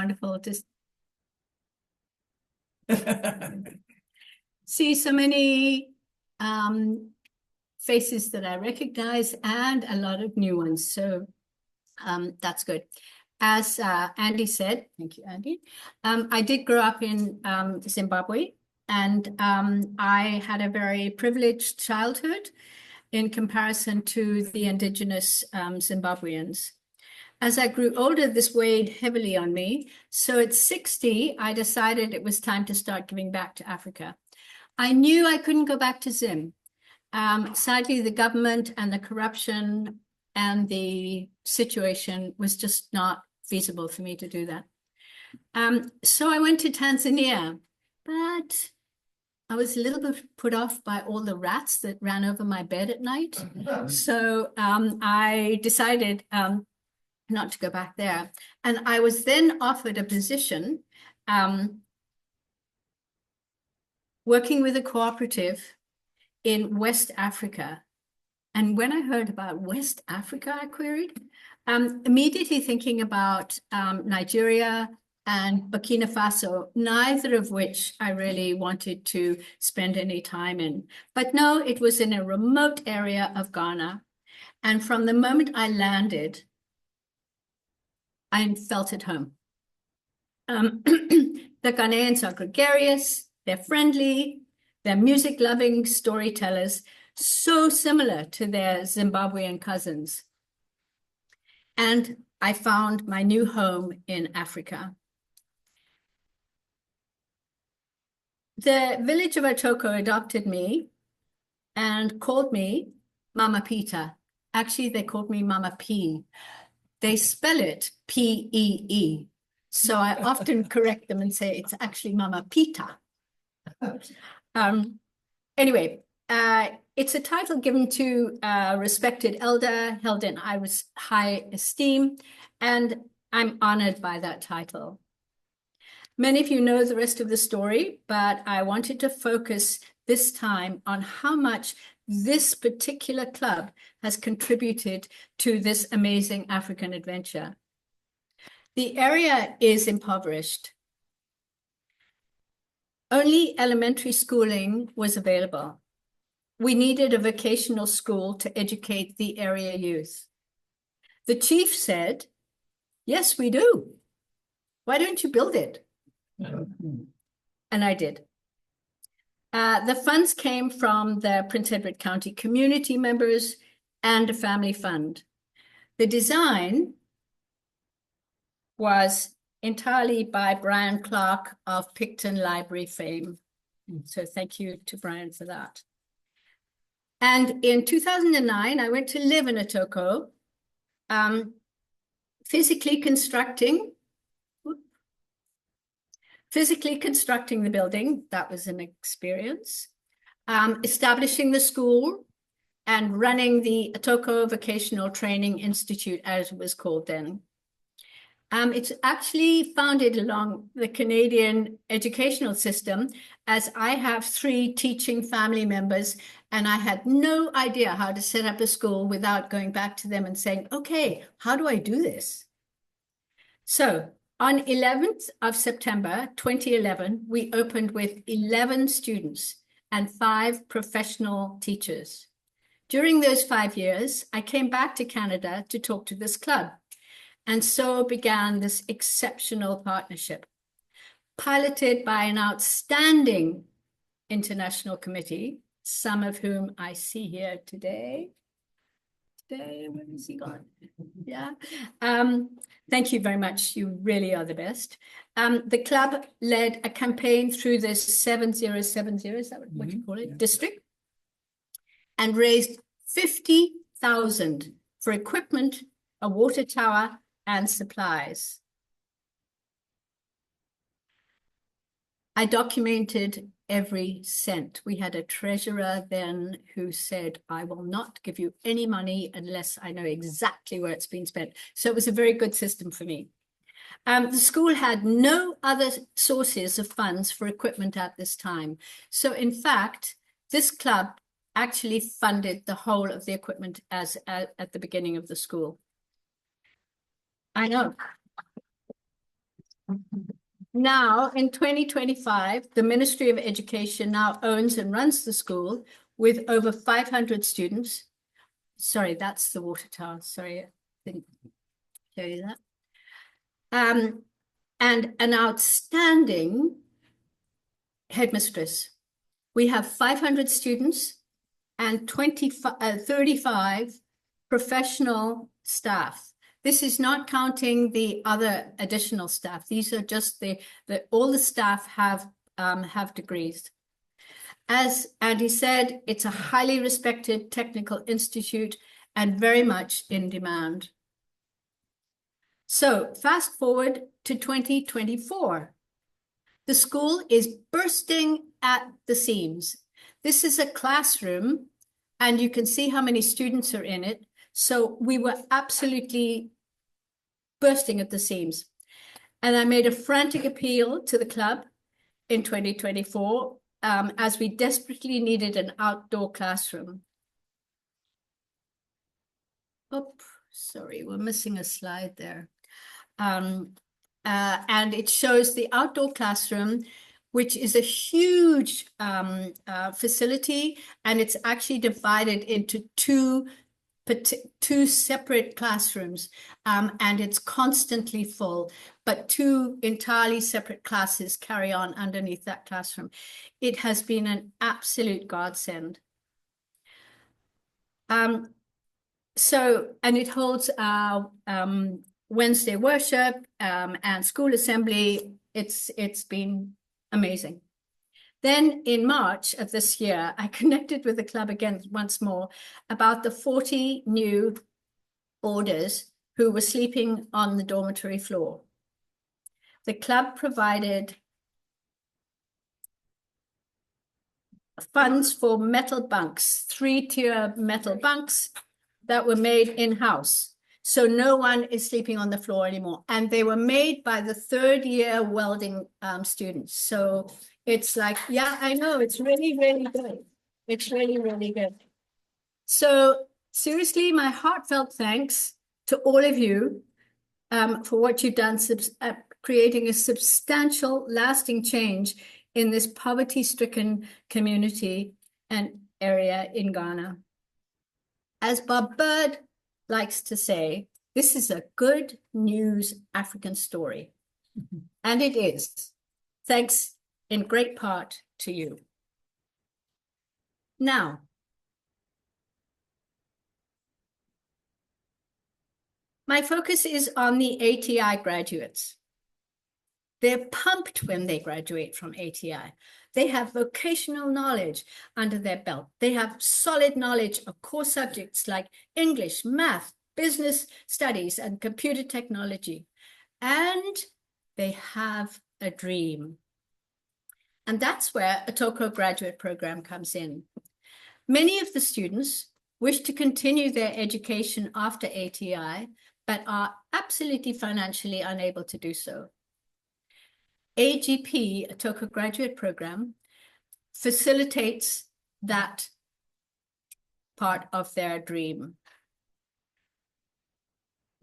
wonderful to see so many faces that I recognize and a lot of new ones. So that's good. As Andy said, thank you, Andy. I did grow up in Zimbabwe, and I had a very privileged childhood in comparison to the indigenous Zimbabweans. As I grew older, this weighed heavily on me. So at 60, I decided it was time to start giving back to Africa. I knew I couldn't go back to Zim. Sadly, the government and the corruption and the situation was just not feasible for me to do that. So I went to Tanzania, but I was a little bit put off by all the rats that ran over my bed at night. So I decided not to go back there. And I was then offered a position working with a cooperative in West Africa. And when I heard about West Africa, I queried, immediately thinking about Nigeria and Burkina Faso, neither of which I really wanted to spend any time in. But no, it was in a remote area of Ghana. And from the moment I landed, I felt at home. The Ghanaians are gregarious, they're friendly, they're music-loving storytellers, so similar to their Zimbabwean cousins. And I found my new home in Africa. The village of Atorkor adopted me and called me Mama Peta. Actually, they called me Mama P. They spell it P-E-E. So I often correct them and say it's actually Mama Peta. Anyway, it's a title given to a respected elder, held in high esteem, and I'm honored by that title. Many of you know the rest of the story, but I wanted to focus this time on how much this particular club has contributed to this amazing African adventure. The area is impoverished. Only elementary schooling was available. We needed a vocational school to educate the area youth. The chief said, "Yes, we do. Why don't you build it?" And I did. The funds came from the Prince Edward County community members and a family fund. The design was entirely by Brian Clark of Picton Library fame. So thank you to Brian for that. And in 2009, I went to live in Atorkor, physically constructing the building. That was an experience. Establishing the school and running the Atorkor Vocational Training Institute, as it was called then. It's actually founded along the Canadian educational system, as I have 3 teaching family members, and I had no idea how to set up a school without going back to them and saying, okay, how do I do this? So on 11th of September 2011, we opened with 11 students and 5 professional teachers. During those 5 years, I came back to Canada to talk to this club. And so began this exceptional partnership, piloted by an outstanding international committee, some of whom I see here today. Where is he gone? Yeah. Thank you very much. You really are the best. The club led a campaign through this 7070, is that what you call it, yeah, district, and raised 50,000 for equipment, a water tower, and supplies. I documented every cent. We had a treasurer then who said, I will not give you any money unless I know exactly where it's been spent. So it was a very good system for me. The school had no other sources of funds for equipment at this time. So in fact, this club actually funded the whole of the equipment at the beginning of the school. I know. Now, in 2025, the Ministry of Education now owns and runs the school with over 500 students. Sorry, that's the water tower. Sorry, I didn't show you that. And an outstanding headmistress. We have 500 students and 35 professional staff. This is not counting the other additional staff. These are just all the staff have degrees. As Andy said, it's a highly respected technical institute and very much in demand. So fast forward to 2024. The school is bursting at the seams. This is a classroom, and you can see how many students are in it. So we were absolutely bursting at the seams. And I made a frantic appeal to the club in 2024 as we desperately needed an outdoor classroom. Oh, sorry, we're missing a slide there. And it shows the outdoor classroom, which is a huge facility, and it's actually divided into two separate classrooms, and it's constantly full, but two entirely separate classes carry on underneath that classroom. It has been an absolute godsend. And it holds our Wednesday worship and school assembly. It's been amazing. Then in March of this year, I connected with the club again once more about the 40 new boarders who were sleeping on the dormitory floor. The club provided funds for metal bunks, 3-tier metal bunks that were made in-house. So no one is sleeping on the floor anymore. And they were made by the third-year welding students. So it's like, yeah, I know, it's really, really good. It's really, really good. So seriously, my heartfelt thanks to all of you for what you've done, creating a substantial, lasting change in this poverty-stricken community and area in Ghana. As Bob Bird likes to say, this is a good news African story. And it is, thanks in great part to you. Now, my focus is on the ATI graduates. They're pumped when they graduate from ATI. They have vocational knowledge under their belt. They have solid knowledge of core subjects like English, math, business studies, and computer technology. And they have a dream. And that's where Atorkor graduate program comes in. Many of the students wish to continue their education after ATI, but are absolutely financially unable to do so. AGP, Atorkor Graduate Program, facilitates that part of their dream.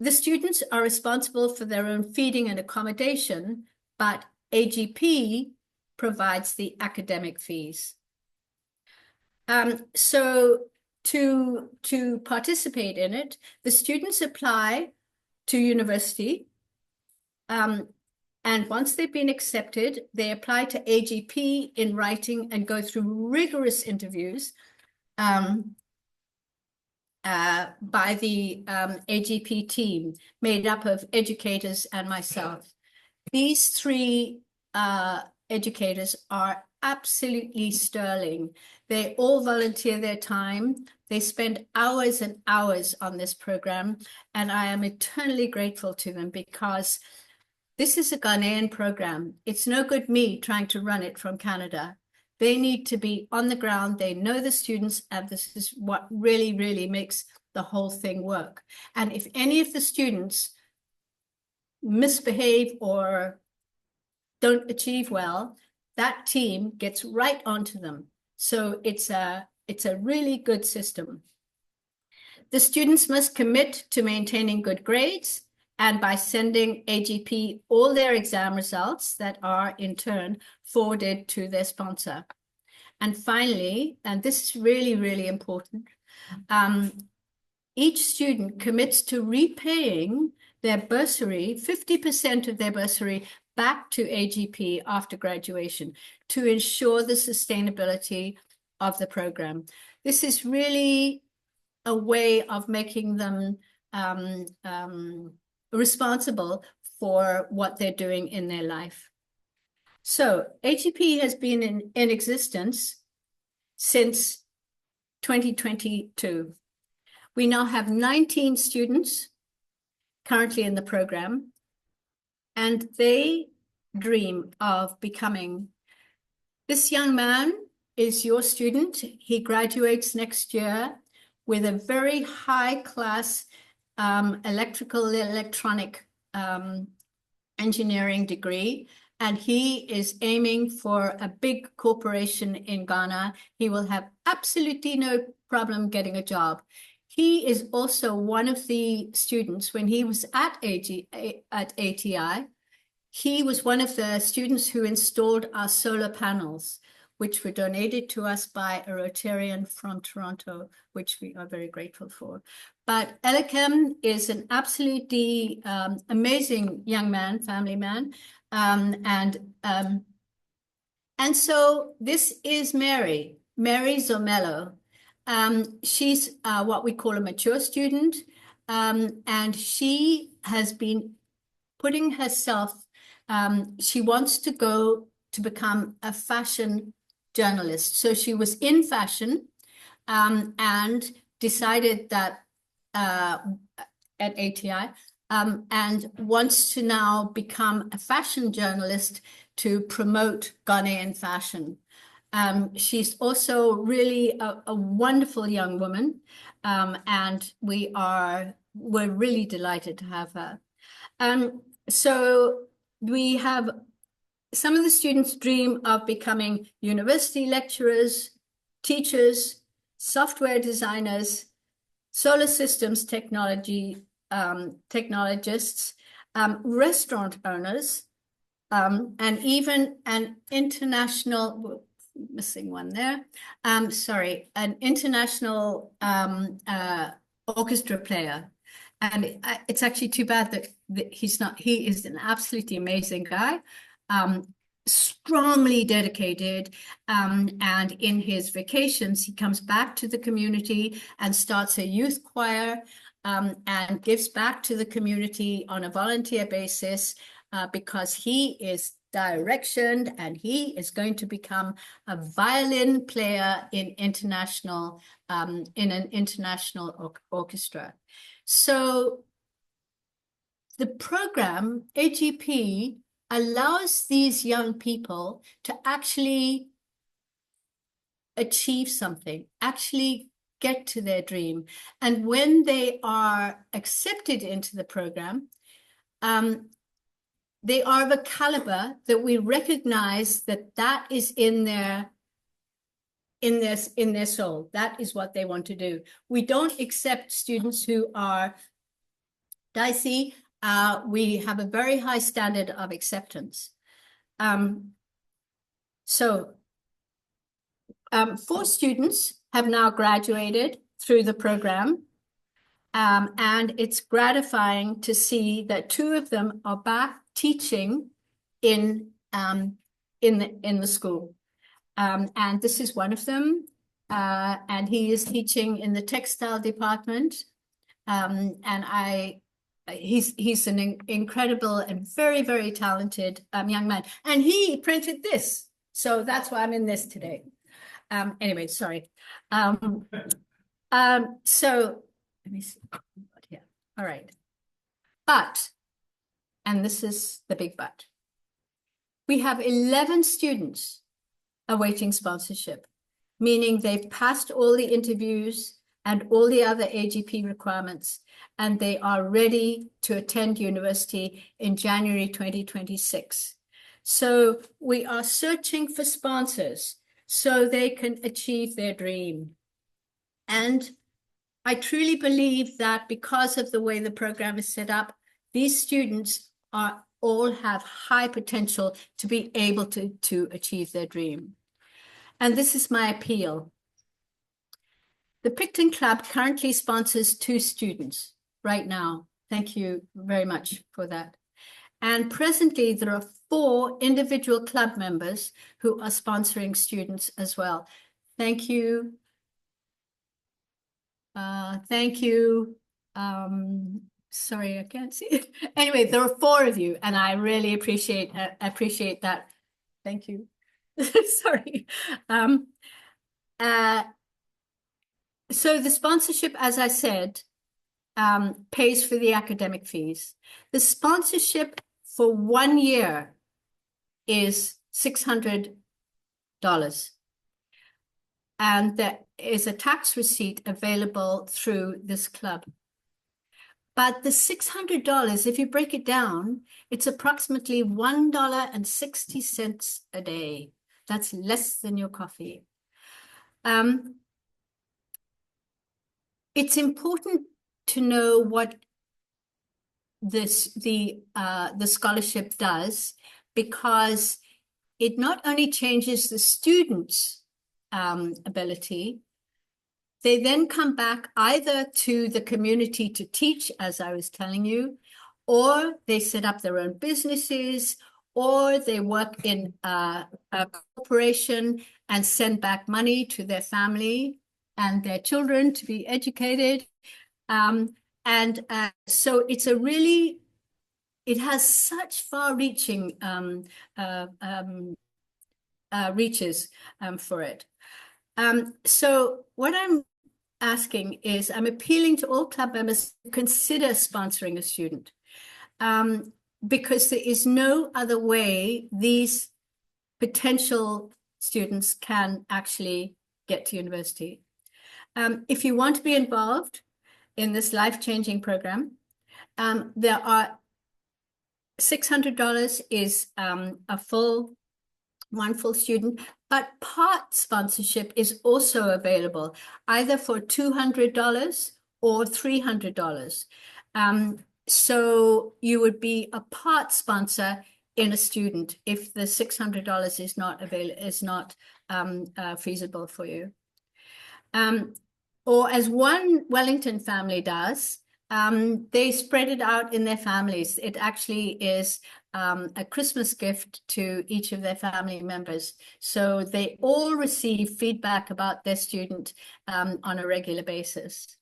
The students are responsible for their own feeding and accommodation, but AGP provides the academic fees. So to participate in it, the students apply to university, and once they've been accepted, they apply to AGP in writing and go through rigorous interviews by the AGP team, made up of educators and myself. These three educators are absolutely sterling. They all volunteer their time. They spend hours and hours on this program, and I am eternally grateful to them because this is a Ghanaian program. It's no good me trying to run it from Canada. They need to be on the ground. They know the students, and this is what really, really makes the whole thing work. And if any of the students misbehave or don't achieve well, that team gets right onto them. So it's a really good system. The students must commit to maintaining good grades and by sending AGP all their exam results that are in turn forwarded to their sponsor. And finally, and this is really, really important, each student commits to repaying their bursary, 50% of their bursary, back to AGP after graduation to ensure the sustainability of the program. This is really a way of making them responsible for what they're doing in their life. So AGP has been in existence since 2022. We now have 19 students currently in the program, and they dream of becoming. This young man is your student. He graduates next year with a very high class electronic engineering degree, and he is aiming for a big corporation in Ghana. He will have absolutely no problem getting a job. He is also one of the students, when he was at ATI, he was one of the students who installed our solar panels, which were donated to us by a Rotarian from Toronto, which we are very grateful for. But Elikem is an absolutely amazing young man, family man. And so this is Mary Zomello. She's what we call a mature student, and she has been putting herself, she wants to go to become a fashion journalist. So she was in fashion and decided that at ATI, and wants to now become a fashion journalist to promote Ghanaian fashion. She's also really a wonderful young woman, and we're really delighted to have her. So we have some of the students dream of becoming university lecturers, teachers, software designers, solar systems technologists, restaurant owners, and even an international, missing one there, an international orchestra player. And it's actually too bad that he's not. He is an absolutely amazing guy, strongly dedicated, and in his vacations, he comes back to the community and starts a youth choir, and gives back to the community on a volunteer basis, because he is directioned and he is going to become a violin player in an international orchestra. So the program, AGP, allows these young people to actually achieve something, actually get to their dream. And when they are accepted into the program, they are of a caliber that we recognize that is in their soul. That is what they want to do. We don't accept students who are dicey. We have a very high standard of acceptance. So 4 students have now graduated through the program. And it's gratifying to see that 2 of them are back teaching in the school. And this is one of them. And he is teaching in the textile department. And he's an incredible and very, very talented young man. And he printed this. So that's why I'm in this today. Anyway, sorry. So let me see. Yeah. All right. But, and this is the big but, we have 11 students awaiting sponsorship, meaning they've passed all the interviews and all the other AGP requirements, and they are ready to attend university in January 2026. So we are searching for sponsors so they can achieve their dream. And I truly believe that because of the way the program is set up, these students all have high potential to be able to achieve their dream. And this is my appeal. The Picton Club currently sponsors 2 students right now. Thank you very much for that. And presently, there are 4 individual club members who are sponsoring students as well. Thank you. Thank you. Sorry, I can't see it. Anyway, there are 4 of you, and I really appreciate that. Thank you. Sorry. So the sponsorship, as I said, pays for the academic fees. The sponsorship for 1 year is $600. And there is a tax receipt available through this club. But the $600, if you break it down, it's approximately $1.60 a day. That's less than your coffee. It's important to know what the scholarship does, because it not only changes the students' ability, they then come back either to the community to teach, as I was telling you, or they set up their own businesses, or they work in a corporation and send back money to their family and their children to be educated. So it's a really, it has such far-reaching reaches for it. So what I'm asking is, I'm appealing to all club members to consider sponsoring a student, because there is no other way these potential students can actually get to university. If you want to be involved in this life-changing program, there are $600 is one full student, but part sponsorship is also available, either for $200 or $300. So you would be a part sponsor in a student if the $600 is not feasible for you. Or as one Wellington family does, they spread it out in their families. It actually is a Christmas gift to each of their family members. So they all receive feedback about their student on a regular basis.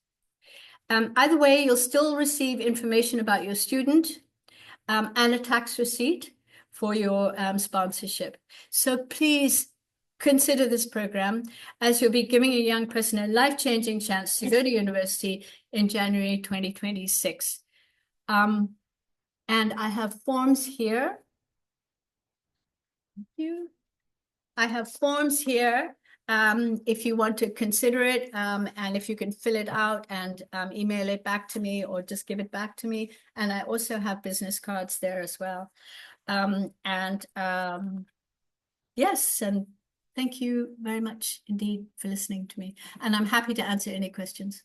Either way, you'll still receive information about your student and a tax receipt for your sponsorship. So please consider this program, as you'll be giving a young person a life-changing chance to go to university in January 2026. And I have forms here. Thank you. I have forms here if you want to consider it, and if you can fill it out and email it back to me or just give it back to me. And I also have business cards there as well. Yes, and thank you very much indeed for listening to me. And I'm happy to answer any questions.